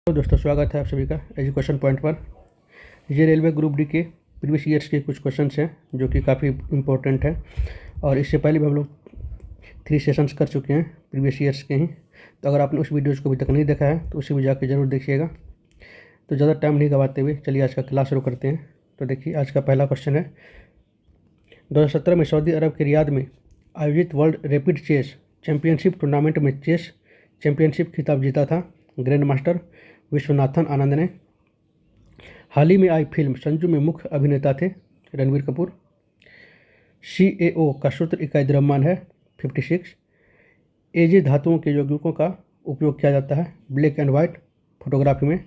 तो दोस्तों स्वागत है आप सभी का एजुकेशन पॉइंट पर। ये रेलवे ग्रुप डी के प्रीवियस ईयर्स के कुछ क्वेश्चंस हैं जो कि काफ़ी इम्पोर्टेंट है और इससे पहले भी हम लोग 3 सेशंस कर चुके हैं प्रीवियस ईयर्स के ही। तो अगर आपने उस वीडियोज़ को अभी तक नहीं देखा है तो उसे भी जाके ज़रूर देखिएगा। तो ज़्यादा टाइम नहीं गवाते हुए चलिए आज का क्लास शुरू करते हैं। तो देखिए आज का पहला क्वेश्चन है, 2017 में सऊदी अरब के रियाद में आयोजित world rapid chess championship tournament में चेस चैंपियनशिप खिताब जीता था ग्रैंड मास्टर विश्वनाथन आनंद ने। हाल ही में आई फिल्म संजू में मुख्य अभिनेता थे रणवीर कपूर। CaO का सूत्र इकाई द्रव्यमान है 56। एजे धातुओं के यौगिकों का उपयोग किया जाता है ब्लैक एंड वाइट फोटोग्राफी में।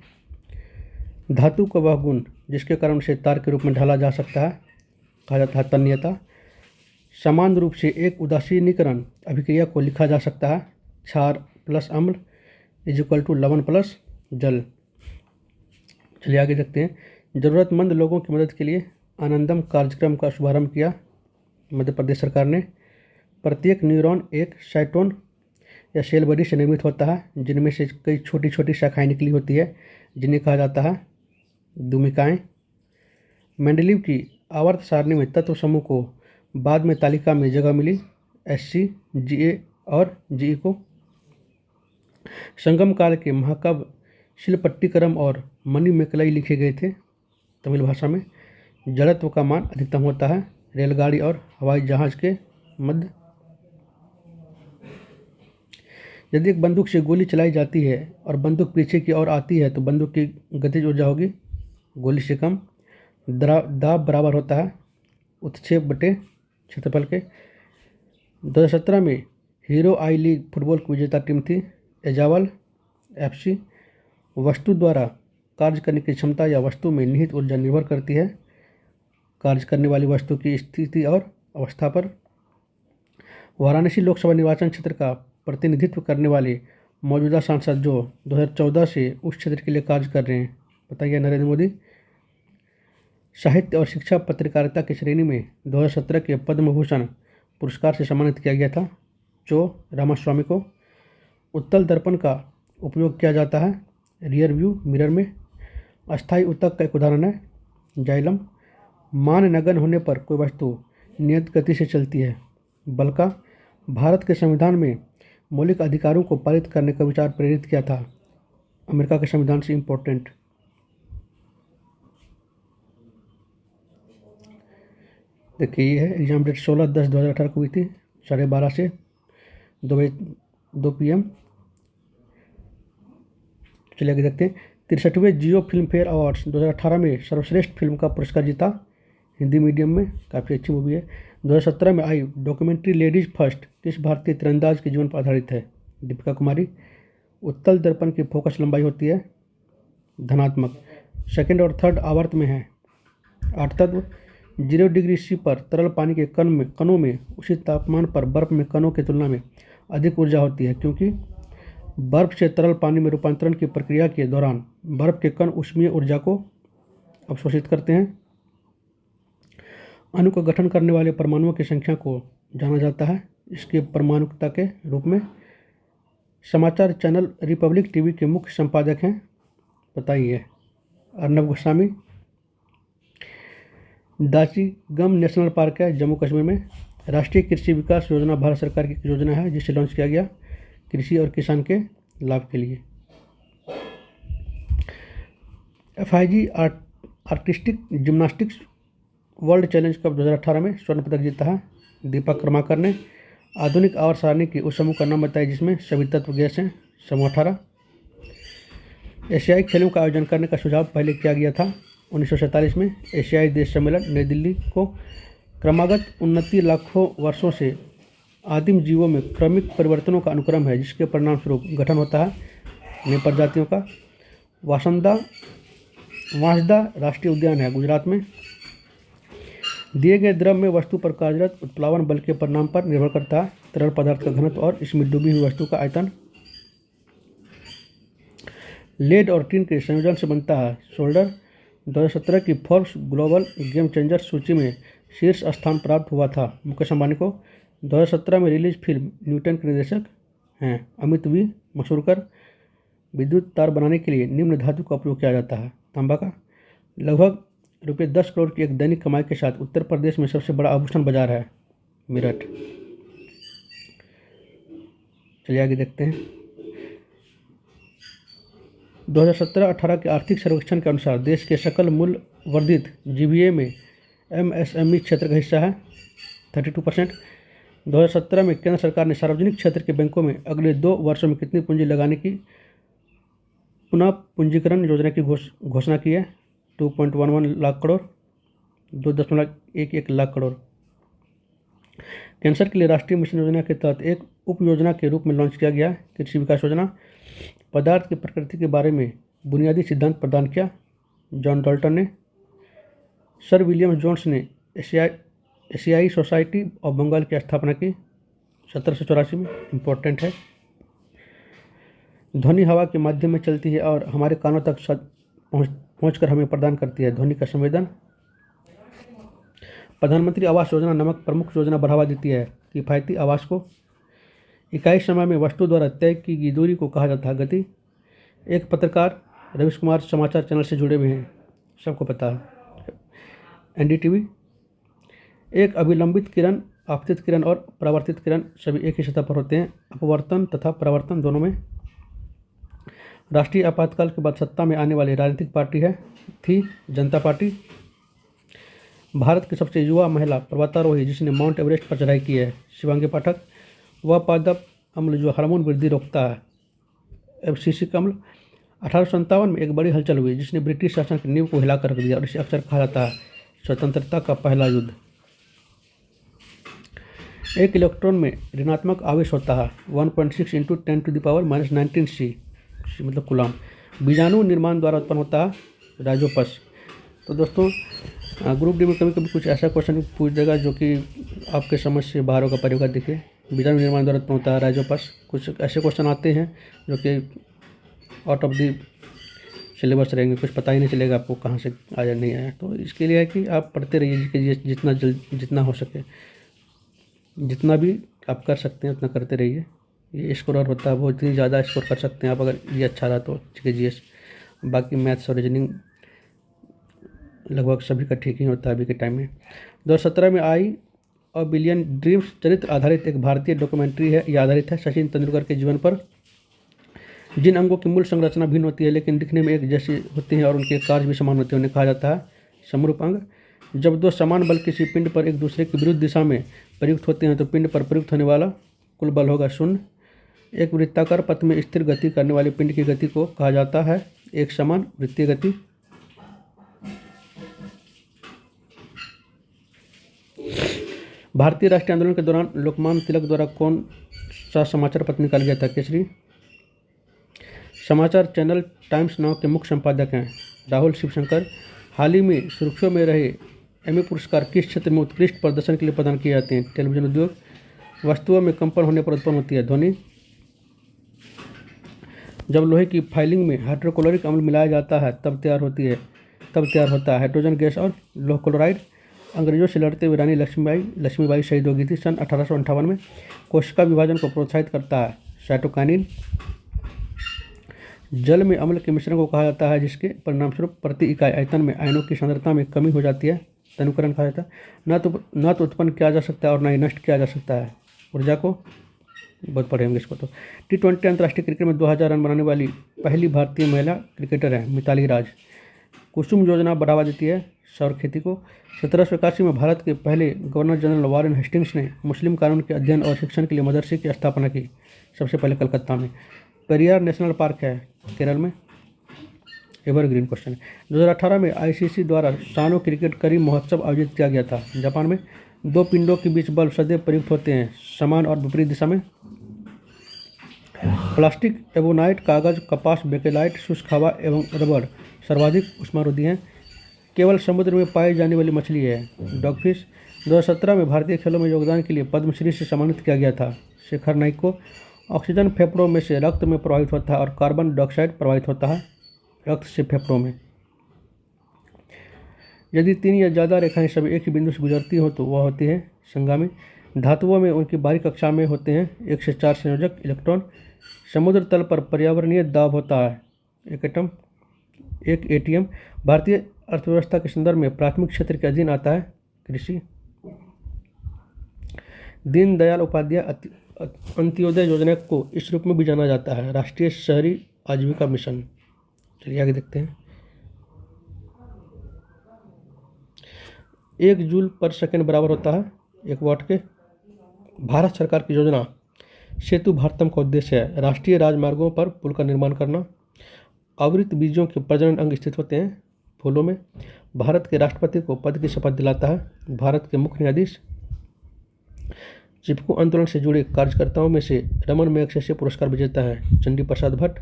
धातु का वह गुण जिसके कारण उसे तार के रूप में ढाला जा सकता है कहा जाता है तन्यता। समान रूप से एक उदासीनीकरण अभिक्रिया को लिखा जा सकता है क्षार प्लस अम्ल = लवण प्लस जल। चलिए आगे देखते हैं। ज़रूरतमंद लोगों की मदद के लिए आनंदम कार्यक्रम का शुभारंभ किया मध्य प्रदेश सरकार ने। प्रत्येक न्यूरॉन एक साइटोन या सेल बॉडी से निर्मित होता है जिनमें से कई छोटी छोटी शाखाएं निकली होती है जिन्हें कहा जाता है दुमिकाएँ। मेंडलीव की आवर्त सारणी में तत्व समूह को बाद में तालिका में जगह मिली SC, GA और GE को। संगम काल के महाकाव्य शिलपट्टिकरम और मणिमेकलाई लिखे गए थे तमिल भाषा में। जड़त्व का मान अधिकतम होता है रेलगाड़ी और हवाई जहाज के मध्य। यदि एक बंदूक से गोली चलाई जाती है और बंदूक पीछे की ओर आती है तो बंदूक की गतिज ऊर्जा होगी गोली से कम। दाब बराबर होता है उत्क्षेप बटे क्षेत्रफल के। 2017 में हीरो आई लीग फुटबॉल की विजेता टीम थी एजावल FC। वस्तु द्वारा कार्य करने की क्षमता या वस्तु में निहित ऊर्जा निर्भर करती है कार्य करने वाली वस्तु की स्थिति और अवस्था पर। वाराणसी लोकसभा निर्वाचन क्षेत्र का प्रतिनिधित्व करने वाले मौजूदा सांसद जो 2014 से उस क्षेत्र के लिए कार्य कर रहे हैं बताइए नरेंद्र मोदी। साहित्य और शिक्षा पत्रकारिता की श्रेणी में 2017 के पद्म भूषण पुरस्कार से सम्मानित किया गया था चो रामास्वामी को। उत्तल दर्पण का उपयोग किया जाता है रियर व्यू मिरर में। अस्थायी ऊतक का एक उदाहरण है जाइलम। मान नगन होने पर कोई वस्तु नियत गति से चलती है बल का। भारत के संविधान में मौलिक अधिकारों को पारित करने का विचार प्रेरित किया था अमेरिका के संविधान से इम्पोर्टेंट। देखिए ये है एग्जाम डेट 16/10/2018 को हुई थी 12:30 से 2 PM। चलिए आगे देखते हैं। 63वें जियो फिल्म फेयर अवार्ड्स 2018 में सर्वश्रेष्ठ फिल्म का पुरस्कार जीता हिंदी मीडियम में काफ़ी अच्छी मूवी है। 2017 में आई डॉक्यूमेंट्री लेडीज फर्स्ट किस भारतीय तीरंदाज के जीवन पर आधारित है दीपिका कुमारी। उत्तल दर्पण की फोकस लंबाई होती है धनात्मक। सेकेंड और थर्ड आवर्त में है। 8 तत्व 0 डिग्री C पर तरल पानी के कणों में उसी तापमान पर बर्फ में कणों की तुलना में अधिक ऊर्जा होती है क्योंकि बर्फ से तरल पानी में रूपांतरण की प्रक्रिया के दौरान बर्फ के कण ऊष्मीय ऊर्जा को अवशोषित करते हैं। अणु का गठन करने वाले परमाणुओं की संख्या को जाना जाता है इसके परमाणुकता के रूप में। समाचार चैनल रिपब्लिक टीवी के मुख्य संपादक हैं बताइए अर्नब गोस्वामी। दाचिगम नेशनल पार्क है जम्मू कश्मीर में। राष्ट्रीय कृषि विकास योजना भारत सरकार की योजना है जिसे लॉन्च किया गया कृषि और किसान के लाभ के लिए। FIG artistic gymnastics world challenge cup 2018 में स्वर्ण पदक जीता है दीपक कर्माकर ने। आधुनिक आवर्त सारणी के उस समूह का नाम बताइए जिसमें सभी तत्व गैस हैं समूह 18। एशियाई खेलों का आयोजन करने का सुझाव पहले किया गया था 1947 में। एशियाई देश सम्मेलन नई दिल्ली को। क्रमागत उन्नति लाखों वर्षों से आदिम जीवों में क्रमिक परिवर्तनों का अनुक्रम है जिसके परिणामस्वरूप गठन होता है नई प्रजातियों का। वांसदा राष्ट्रीय उद्यान है गुजरात में। दिए गए द्रव में वस्तु पर कार्यरत उत्प्लावन बल के परिणाम पर निर्भर करता है तरल पदार्थ का घनत्व और इसमें डूबी हुई वस्तु का आयतन। लेड और टिन के संयोजन से बनता है सोल्डर। 2017 की फोर्ब्स ग्लोबल गेम चेंजर सूची में शीर्ष स्थान प्राप्त हुआ था मुकेश अंबानी को। 2017 में रिलीज फिल्म न्यूटन के निर्देशक हैं अमित V मसूरकर। विद्युत तार बनाने के लिए निम्न धातु का उपयोग किया जाता है। तांबा का। लगभग ₹10 करोड़ की एक दैनिक कमाई के साथ उत्तर प्रदेश में सबसे बड़ा आभूषण बाजार है मेरठ। चलिए आगे देखते हैं। 2017-18 के आर्थिक सर्वेक्षण के अनुसार देश के सकल मूल्य वर्धित जीबीए में एमएसएमई क्षेत्र का हिस्सा है 32%। 2017 में केंद्र सरकार ने सार्वजनिक क्षेत्र के बैंकों में अगले 2 वर्षों में कितनी पूंजी लगाने की पुनः पूंजीकरण योजना की घोषणा की है 2.11 लाख करोड़, 2.11 लाख करोड़। कैंसर के लिए राष्ट्रीय मिशन योजना के तहत एक उप योजना के रूप में लॉन्च किया गया कृषि विकास योजना। पदार्थ की प्रकृति के बारे में बुनियादी सिद्धांत प्रदान किया जॉन डाल्टन ने। सर विलियम जोन्स ने एशियाई सोसाइटी ऑफ बंगाल की स्थापना की 1784 में। इम्पोर्टेंट है। ध्वनि हवा के माध्यम में चलती है और हमारे कानों तक पहुंचकर हमें प्रदान करती है ध्वनि का संवेदन। प्रधानमंत्री आवास योजना नामक प्रमुख योजना बढ़ावा देती है किफ़ायती आवास को। इकाई समय में वस्तु द्वारा तय की गई दूरी को कहा जाता है गति। एक पत्रकार रवीश कुमार समाचार चैनल से जुड़े हुए हैं, सबको पता है। एनडीटीवी। एक अभिलंबित किरण, आपतित किरण और परावर्तित किरण सभी एक ही सतह पर होते हैं। अपवर्तन तथा परावर्तन दोनों में। राष्ट्रीय आपातकाल के बाद सत्ता में आने वाली राजनीतिक पार्टी थी जनता पार्टी। भारत की सबसे युवा महिला पर्वतारोही जिसने माउंट एवरेस्ट पर चढ़ाई की है शिवांगी पाठक। वह पादप अम्ल जो हार्मोन वृद्धि रोकता है एब्सिसिक अम्ल। 1857 में एक बड़ी हलचल हुई जिसने ब्रिटिश शासन की नींव को हिलाकर रख दिया और इसे अक्सर कहा जाता है स्वतंत्रता का पहला युद्ध। एक इलेक्ट्रॉन में ऋणात्मक आवेश होता है 1.6 × 10⁻⁻19 सी मतलब कूलम। बीजाणु निर्माण द्वारा उत्पन्न होता है राइजोपस। तो दोस्तों ग्रुप डी में कभी कभी कुछ ऐसा क्वेश्चन पूछ देगा जो कि आपके समझ से बाहर होगा परियोगा देखिए। बीजाणु निर्माण द्वारा उत्पन्न होता है राइजोपस। कुछ ऐसे क्वेश्चन आते हैं जो कि आउट ऑफ द सिलेबस रहेंगे, कुछ पता ही नहीं चलेगा आपको कहाँ से आया नहीं आया। तो इसके लिए है कि आप पढ़ते रहिए जितना हो सके, जितना भी आप कर सकते हैं उतना करते रहिए। ये स्कोर होता है वो इतनी ज़्यादा स्कोर कर सकते हैं आप अगर ये अच्छा रहा तो जीएस। बाकी मैथ्स और रीजनिंग लगभग सभी का ठीक ही होता है अभी के टाइम में। 2017 में आई अ बिलियन ड्रीम्स चरित्र आधारित एक भारतीय डॉक्यूमेंट्री है। यह आधारित है सचिन तेंदुलकर के जीवन पर। जिन अंगों की मूल संरचना भिन्न होती है लेकिन दिखने में एक जैसी होती हैं और उनके कार्य भी समान होते हैं उन्हें कहा जाता है समरूप अंग। जब दो समान बल किसी पिंड पर एक दूसरे की विरुद्ध दिशा में प्रयुक्त होते हैं तो पिंड पर प्रयुक्त होने वाला कुल बल होगा 0। एक वृत्ताकार पथ में स्थिर गति करने वाले पिंड की गति को कहा जाता है एक समान वृत्तीय गति। भारतीय राष्ट्रीय आंदोलन के दौरान लोकमान्य तिलक द्वारा कौन सा समाचार पत्र निकाला गया था? केसरी। समाचार चैनल टाइम्स नाउ के मुख्य संपादक हैं राहुल शिवशंकर। हाल ही में सुर्खियों में रहे एमी पुरस्कार किस क्षेत्र में उत्कृष्ट प्रदर्शन के लिए प्रदान किए जाते हैं? टेलीविजन उद्योग। वस्तुओं में कंपन होने पर उत्पन्न होती है ध्वनि। जब लोहे की फाइलिंग में हाइड्रोक्लोरिक अम्ल मिलाया जाता है तब तैयार होता है हाइड्रोजन गैस और लोह क्लोराइड। अंग्रेजों से लड़ते हुए रानी लक्ष्मीबाई शहीद हो गई थी सन 1858 में। कोशिका विभाजन को प्रोत्साहित करता है साइटोकाइनिन। जल में अम्ल के मिश्रण को कहा जाता है जिसके परिणामस्वरूप प्रति इकाई आयतन में आयनों की सांद्रता में कमी हो जाती है तनुकरण कहा जाता है। न तो उत्पन्न किया जा सकता है और न ही नष्ट किया जा सकता है ऊर्जा को। बहुत पढ़े होंगे इसको। तो T20 अंतर्राष्ट्रीय क्रिकेट में 2000 रन बनाने वाली पहली भारतीय महिला क्रिकेटर है मिताली राज। कुसुम योजना बढ़ावा देती है सौर खेती को। 1781 में भारत के पहले गवर्नर जनरल वॉरेन हेस्टिंग्स ने मुस्लिम कानून के अध्ययन और शिक्षण के लिए मदरसे की स्थापना की सबसे पहले कलकत्ता में। पेरियार नेशनल पार्क है केरल में। एवरग्रीन क्वेश्चन है। 2018 में आईसीसी द्वारा सानो क्रिकेट करीब महोत्सव आयोजित किया गया था जापान में। दो पिंडों के बीच बल सदैव प्रयुक्त होते हैं समान और विपरीत दिशा में। प्लास्टिक, एबोनाइट, कागज, कपास, बेकेलाइट, शुष्क हवा एवं रबड़ सर्वाधिक उष्मारोधी हैं। केवल समुद्र में पाई जाने वाली मछली है डॉगफिश। 2017 में भारतीय खेलों में योगदान के लिए पद्मश्री से सम्मानित किया गया था शेखर नाइक को। ऑक्सीजन फेफड़ों में से रक्त में प्रवाहित होता है और कार्बन डाइऑक्साइड प्रवाहित होता है रक्त से फेफड़ों में। यदि 3 या ज़्यादा रेखाएं सभी एक ही बिंदु से गुजरती हो तो वह होती है संगामी। धातुओं में उनकी बाहरी कक्षा में होते हैं 1 से 4 संयोजक इलेक्ट्रॉन। समुद्र तल पर पर्यावरणीय दाब होता है। एक एटीएम भारतीय अर्थव्यवस्था के संदर्भ में प्राथमिक क्षेत्र के अधीन आता है। कृषि। दीनदयाल उपाध्याय अंत्योदय योजना को इस रूप में भी जाना जाता है, राष्ट्रीय शहरी आजीविका मिशन। चलिए आगे देखते हैं। 1 जूल पर सेकंड बराबर होता है 1 वाट के। भारत सरकार की योजना सेतु भारतम का उद्देश्य है राष्ट्रीय राजमार्गों पर पुल का निर्माण करना। आवृत बीजों के प्रजनन अंग स्थित होते हैं फूलों में। भारत के राष्ट्रपति को पद की शपथ दिलाता है भारत के मुख्य न्यायाधीश। चिपको आंदोलन से जुड़े कार्यकर्ताओं में से रमन मैगसेसे पुरस्कार विजेता है चंडी प्रसाद भट्ट।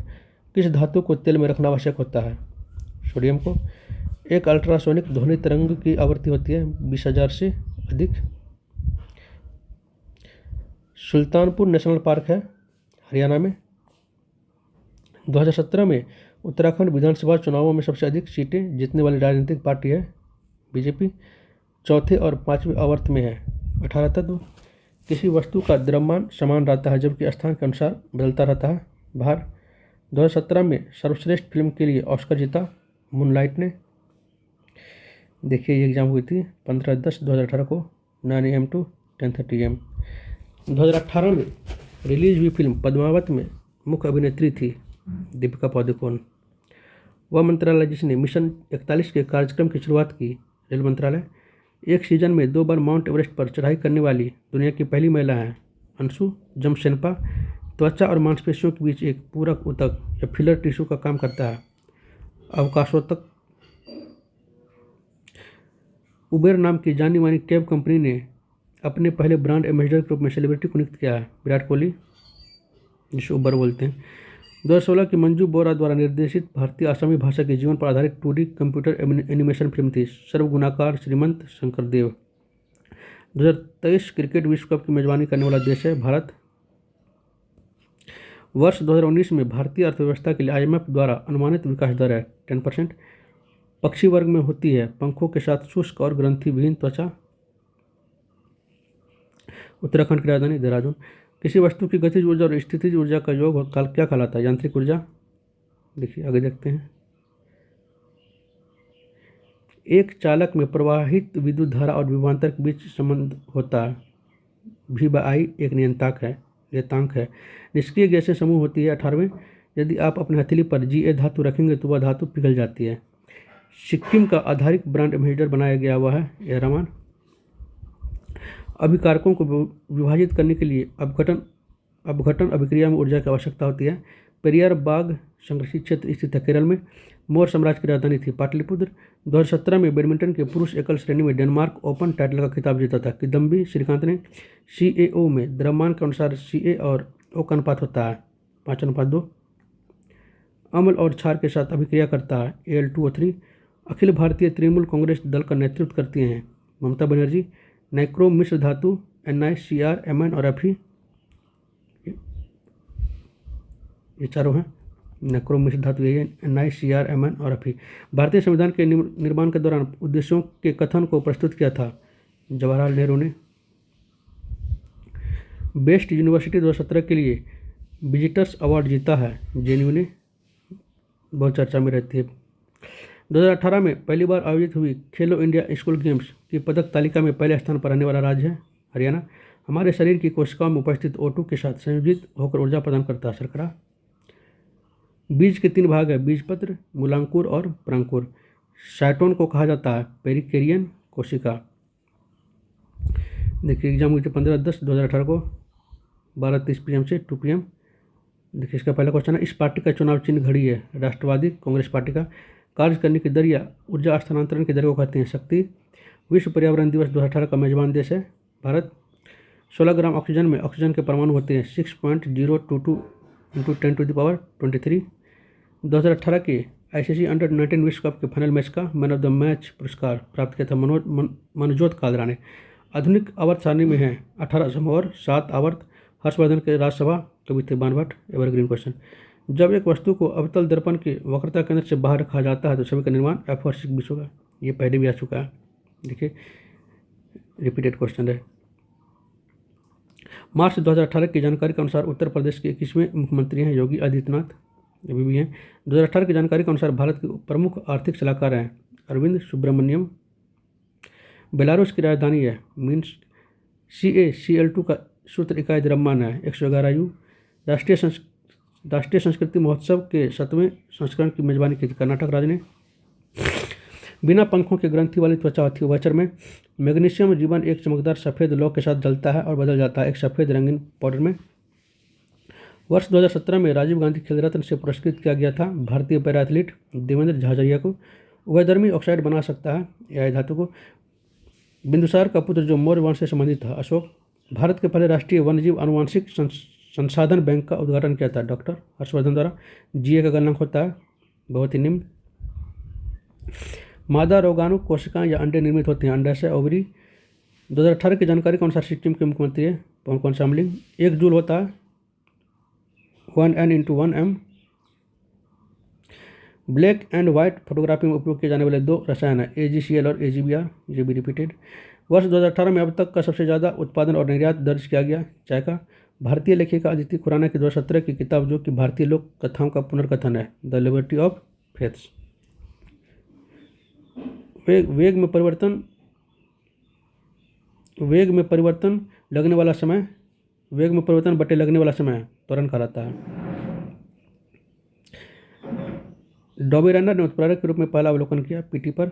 किस धातु को तेल में रखना आवश्यक होता है? सोडियम को। एक अल्ट्रासोनिक ध्वनि तरंग की आवृत्ति होती है 20,000 से अधिक। सुल्तानपुर नेशनल पार्क है हरियाणा में। 2017 में उत्तराखंड विधानसभा चुनावों में सबसे अधिक सीटें जीतने वाली राजनीतिक पार्टी है बीजेपी। चौथे और 5वें आवर्त में है 18 तत्व। किसी वस्तु का द्रव्यमान समान रहता है जबकि स्थान के अनुसार बदलता रहता है भार। 2017 में सर्वश्रेष्ठ फिल्म के लिए ऑस्कर जीता मूनलाइट ने। देखिए ये एग्जाम हुई थी 15/10/2018 को 9 AM to 10:30 AM। 2018 में रिलीज हुई फिल्म पद्मावत में मुख्य अभिनेत्री थी दीपिका पादुकोण। वह मंत्रालय जिसने मिशन 41 के कार्यक्रम की शुरुआत की रेल मंत्रालय। एक सीजन में 2 बार माउंट एवरेस्ट पर चढ़ाई करने वाली दुनिया की पहली महिला है अंशु जमशेनपा। त्वचा और मांसपेशियों के बीच एक पूरक ऊतक या फिलर टिश्यू का काम करता है अवकाशोतक। उबेर नाम की जानी मानी कैब कंपनी ने अपने पहले ब्रांड एम्बेसडर के रूप में सेलिब्रिटी को नियुक्त किया है विराट कोहली, जिसे उबर बोलते हैं। 2016 की मंजू बोरा द्वारा निर्देशित भारतीय असमी भाषा के जीवन पर आधारित 2D कंप्यूटर एनिमेशन फिल्म थी सर्वगुणाकार श्रीमंत शंकरदेव। 2023 क्रिकेट विश्व कप की मेजबानी करने वाला देश है भारत। वर्ष 2019 में भारतीय अर्थव्यवस्था के लिए IMF द्वारा अनुमानित विकास दर है 10%। पक्षी वर्ग में होती है पंखों के साथ शुष्क और ग्रंथि विहीन त्वचा। उत्तराखंड की राजधानी देहरादून। किसी वस्तु की गतिज ऊर्जा और स्थितिज ऊर्जा का योग क्या कहलाता है? यांत्रिक ऊर्जा। देखिए आगे देखते हैं। एक चालक में प्रवाहित विद्युत धारा और विभवांतर के बीच संबंध होता है V/I एक नियतांक है। निष्क्रिय गैसें समूह होती है 18वें। यदि आप अपने हथेली पर Ga धातु रखेंगे तो वह धातु पिघल जाती है। सिक्किम का आधारिक ब्रांड एम्बेसडर बनाया गया हुआ है ए रहमान। अभिकारकों को विभाजित करने के लिए अपघटन अभिक्रिया में ऊर्जा की आवश्यकता होती है। पेरियार बाग संरक्षित क्षेत्र स्थित है केरल में। मौर्य साम्राज्य की राजधानी थी पाटलिपुत्र। 2017 में बैडमिंटन के पुरुष एकल श्रेणी में डेनमार्क ओपन टाइटल का खिताब जीता था किदम्बी श्रीकांत ने। CaO में द्रव्यमान के अनुसार Ca और O का अनुपात होता है 5:2। अम्ल और क्षार के साथ अभिक्रिया करता है Al2O3। अखिल भारतीय तृणमूल कांग्रेस दल का नेतृत्व करती हैं ममता बनर्जी। नाइक्रोम मिश्र धातु NiCr Mn और Fe ये चारों हैं। नाइक्रोम मिश्र धातु यही है NiCr Mn और Fe। भारतीय संविधान के निर्माण के दौरान उद्देश्यों के कथन को प्रस्तुत किया था जवाहरलाल नेहरू ने। बेस्ट यूनिवर्सिटी 2017 के लिए विजिटर्स अवार्ड जीता है JNU ने, बहुत चर्चा में रहती है। 2018 में पहली बार आयोजित हुई खेलो इंडिया स्कूल गेम्स की पदक तालिका में पहले स्थान पर रहने वाला राज्य है हरियाणा। हमारे शरीर की कोशिकाओं में उपस्थित O2 के साथ संयोजित होकर ऊर्जा प्रदान करता है शर्करा। बीज के 3 भाग है बीजपत्र, मूलांकुर और परांकुर। साइटोन को कहा जाता है पेरिकेरियन कोशिका। देखिए एग्जाम हुई थी 15/10/2018 को 12:30 PM से 2 PM। देखिए इसका पहला क्वेश्चन है इस पार्टी का चुनाव चिन्ह घड़ी है राष्ट्रवादी कांग्रेस पार्टी का। कार्य करने की दर या ऊर्जा स्थानांतरण की दर को कहते हैं शक्ति। विश्व पर्यावरण दिवस 2018 का मेजबान देश है भारत। 16 ग्राम ऑक्सीजन में ऑक्सीजन के परमाणु होते हैं 6.022 × 10⁻23। 2018 के ICC अंडर-19 विश्व कप के फाइनल मैच का मैन ऑफ द मैच पुरस्कार प्राप्त किया था मनोजोत कालरा ने। आधुनिक आवर्त सारणी में है 18 समूह 7 आवर्त। हर्षवर्धन के राज्यसभा कवि थे बाणभट्ट। Evergreen question. जब एक वस्तु को अवतल दर्पण के वक्रता केंद्र से बाहर रखा जाता है तो छवि का निर्माण F/6 बीच होगा। ये पहले भी आ चुका है। देखिए रिपीटेड क्वेश्चन है। मार्च 2018 की जानकारी के अनुसार उत्तर प्रदेश के 21वें मुख्यमंत्री हैं योगी आदित्यनाथ, अभी भी हैं। 2018 की जानकारी के अनुसार भारत के प्रमुख आर्थिक सलाहकार हैं अरविंद सुब्रमण्यम। बेलारूस की राजधानी है मिन्स्क। CaCl2 का सूत्र इकाई द्रव्यमान है 111 U। राष्ट्रीय संस्कृति महोत्सव के 7वें संस्करण की मेजबानी की थी कर्नाटक राज्य ने। बिना पंखों के ग्रंथि वाली त्वचा होती है उभयचर में। मैग्नीशियम जीवन एक चमकदार सफ़ेद लौ के साथ जलता है और बदल जाता है एक सफ़ेद रंगीन पाउडर में। वर्ष 2017 में राजीव गांधी खेल रत्न से पुरस्कृत किया गया था भारतीय पैरा एथलीट देवेंद्र झाझरिया को। उभयधर्मी ऑक्साइड बना सकता है AI धातु को। बिंदुसार का पुत्र जो मौर्य वंश से संबंधित था अशोक। भारत के पहले राष्ट्रीय वन्यजीव आनुवंशिक संसाधन बैंक का उद्घाटन किया था डॉक्टर हर्षवर्धन द्वारा। GA का गलनांक होता है बहुत ही निम्न। मादा रोगाणु कोशिकाएं या अंडे निर्मित होते हैं अंडाशय ओवरी। 2018 की जानकारी के अनुसार सिक्किम के मुख्यमंत्री है पवन कुमार चामलिंग। 1 जूल होता है 1N/1M। Black and white photography में उपयोग किए जाने वाले 2 रसायन हैं AgCl और AgBr, ये भी रिपीटेड। वर्ष 2018 में अब तक का सबसे ज़्यादा उत्पादन और निर्यात दर्ज किया गया चाय का। भारतीय लेखिका अदिति खुराना की 2017 की किताब जो कि भारतीय लोक कथाओं का पुनर्कथन है द लिबर्टी ऑफ फेथ्स। वेग में परिवर्तन लगने वाला समय, वेग में परिवर्तन बटे लगने वाला समय त्वरण कहलाता है। डॉबी रनर ने उत्प्रेरक के रूप में पहला अवलोकन किया PT पर।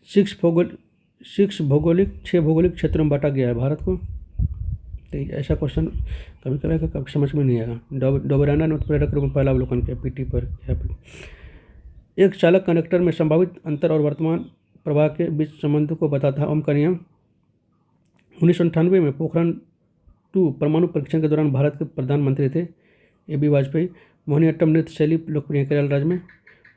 6 भौगोलिक क्षेत्रों में बांटा गया है भारत को। तो ऐसा क्वेश्चन कभी कभी कभी समझ में नहीं आएगा। डॉबी रनर ने उत्प्रेरक के रूप में पहला अवलोकन किया PT पर। एक चालक कंडक्टर में संभावित अंतर और वर्तमान प्रवाह के बीच संबंध को बताता है ओम का नियम। 1998 में पोखरण 2 परमाणु परीक्षण के दौरान भारत के प्रधानमंत्री थे AB वाजपेयी। मोहिनीअट्टम नृत्य शैली लोकप्रिय केरल राज्य में।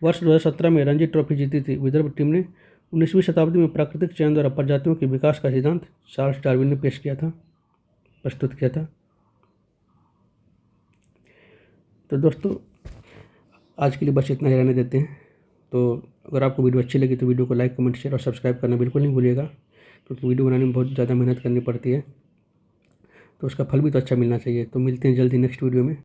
वर्ष 2017 में रणजी ट्रॉफी जीती थी विदर्भ टीम ने। 19वीं शताब्दी में प्राकृतिक चयन द्वारा प्रजातियों के विकास का सिद्धांत चार्ल्स डार्विन ने प्रस्तुत किया था। तो दोस्तों आज के लिए बस इतना ही रहने देते हैं। तो अगर आपको वीडियो अच्छी लगी तो वीडियो को लाइक कमेंट शेयर और सब्सक्राइब करना बिल्कुल नहीं भूलिएगा, क्योंकि वीडियो बनाने में बहुत ज़्यादा मेहनत करनी पड़ती है तो उसका फल भी तो अच्छा मिलना चाहिए। तो मिलते हैं जल्दी नेक्स्ट वीडियो में।